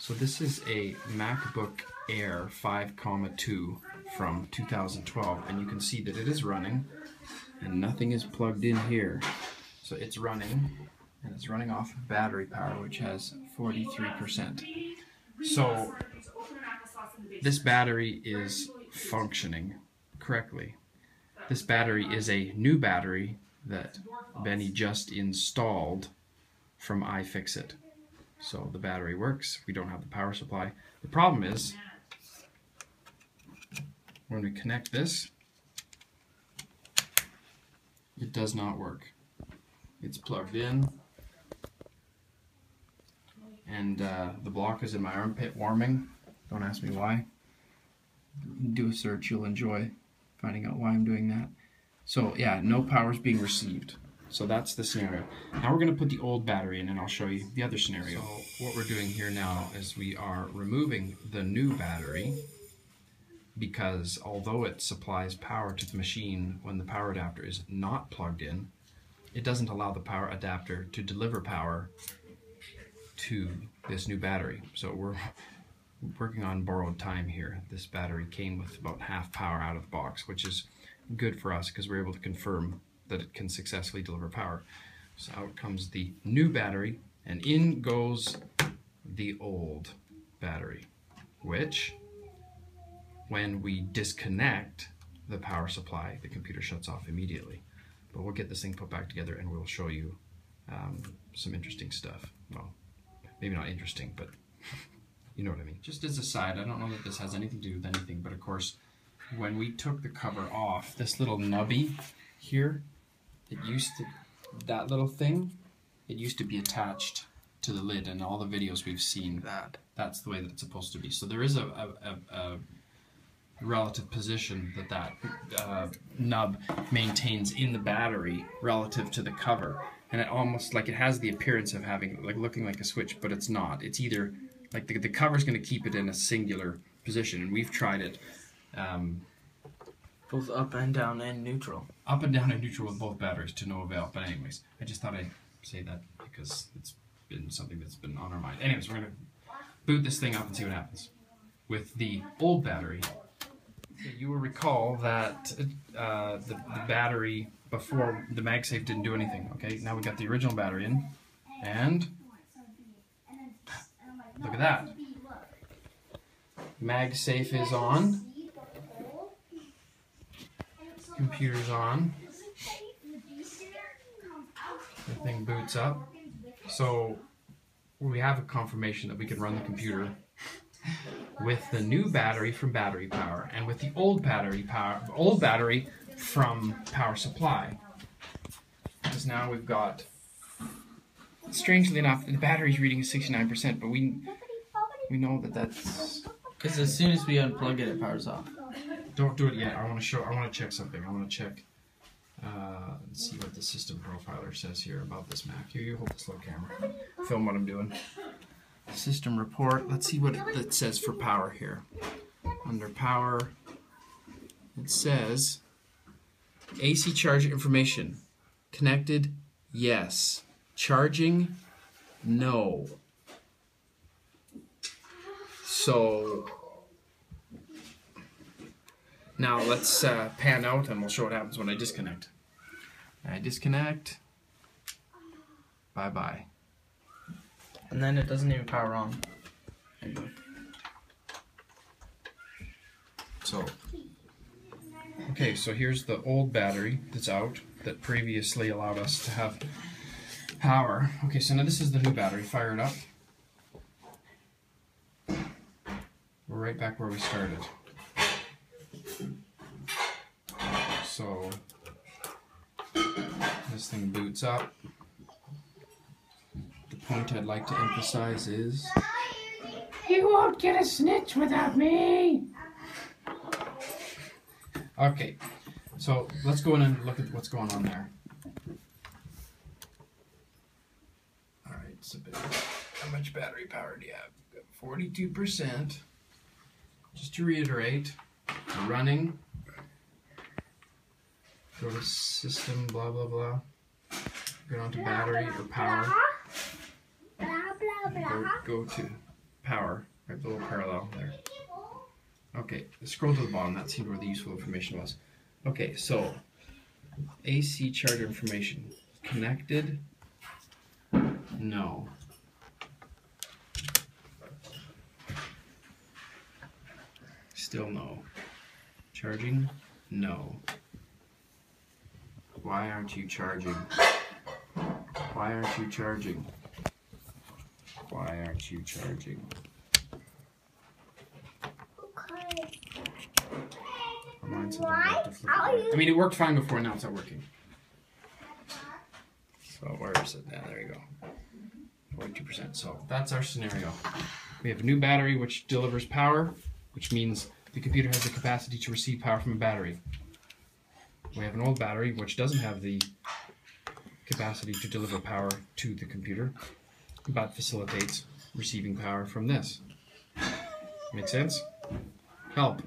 So this is a MacBook Air 5,2 from 2012, and you can see that it is running and nothing is plugged in here. So it's running, and it's running off battery power, which has 43%. So this battery is functioning correctly. This battery is a new battery that Benny just installed from iFixit. So the battery works, we don't have the power supply. The problem is, when we connect this, it does not work. It's plugged in, and the block is in my armpit warming. Don't ask me why. Do a search, you'll enjoy finding out why I'm doing that. So yeah, no power is being received. So that's the scenario. Now we're going to put the old battery in, and I'll show you the other scenario. So what we're doing here now is we are removing the new battery, because although it supplies power to the machine when the power adapter is not plugged in, it doesn't allow the power adapter to deliver power to this new battery. So we're working on borrowed time here. This battery came with about half power out of the box, which is good for us because we're able to confirm that it can successfully deliver power. So out comes the new battery, and in goes the old battery, which, when we disconnect the power supply, the computer shuts off immediately. But we'll get this thing put back together and we'll show you some interesting stuff. Well, maybe not interesting, but you know what I mean. Just as a side, I don't know that this has anything to do with anything, but of course, when we took the cover off, this little nubby here, that little thing, it used to be attached to the lid, and all the videos we've seen, that's the way that it's supposed to be. So there is a relative position that nub maintains in the battery relative to the cover, and it almost like it has the appearance of having, like, looking like a switch, but it's not. It's either like the cover's going to keep it in a singular position, and we've tried it. Both up and down and neutral. Up and down and neutral with both batteries to no avail. But anyways, I just thought I'd say that because it's been something that's been on our mind. Anyways, we're going to boot this thing up and see what happens. With the old battery, you will recall that the battery before the MagSafe didn't do anything. Okay, now we've got the original battery in, and look at that. MagSafe is on. Computer's on. The thing boots up. So we have a confirmation that we can run the computer with the new battery from battery power and with the old battery from power supply. Because now we've got, strangely enough, the battery's reading 69%, but we know that that's because as soon as we unplug it, it powers off. Don't do it yet. I want to check something. I want to check. Let's see what the system profiler says here about this Mac. Here, you hold the slow camera. Film what I'm doing. System report. Let's see what it says for power here. Under power, it says AC charge information. Connected, yes. Charging, no. So now let's pan out and we'll show what happens when I disconnect. I disconnect. Bye-bye. And then it doesn't even power on. So, okay, so here's the old battery that's out that previously allowed us to have power. Okay, so now this is the new battery. Fire it up. We're right back where we started. So this thing boots up. The point I'd like to emphasize is you won't get a snitch without me. Okay, so let's go in and look at what's going on there. Alright, so how much battery power do you have? 42%. Just to reiterate, running. Go to system, blah, blah, blah. Go down to battery or power. Go to power, right below parallel there. Okay, scroll to the bottom. That seemed where the useful information was. Okay, so AC charger information. Connected? No. Still no. Charging? No. Why aren't you charging? Why aren't you charging? Why aren't you charging? I mean, it worked fine before, now it's not working. So where is it? Yeah, there you go. 42%. So that's our scenario. We have a new battery which delivers power, which means the computer has the capacity to receive power from a battery. We have an old battery which doesn't have the capacity to deliver power to the computer, but facilitates receiving power from this. Make sense? Help.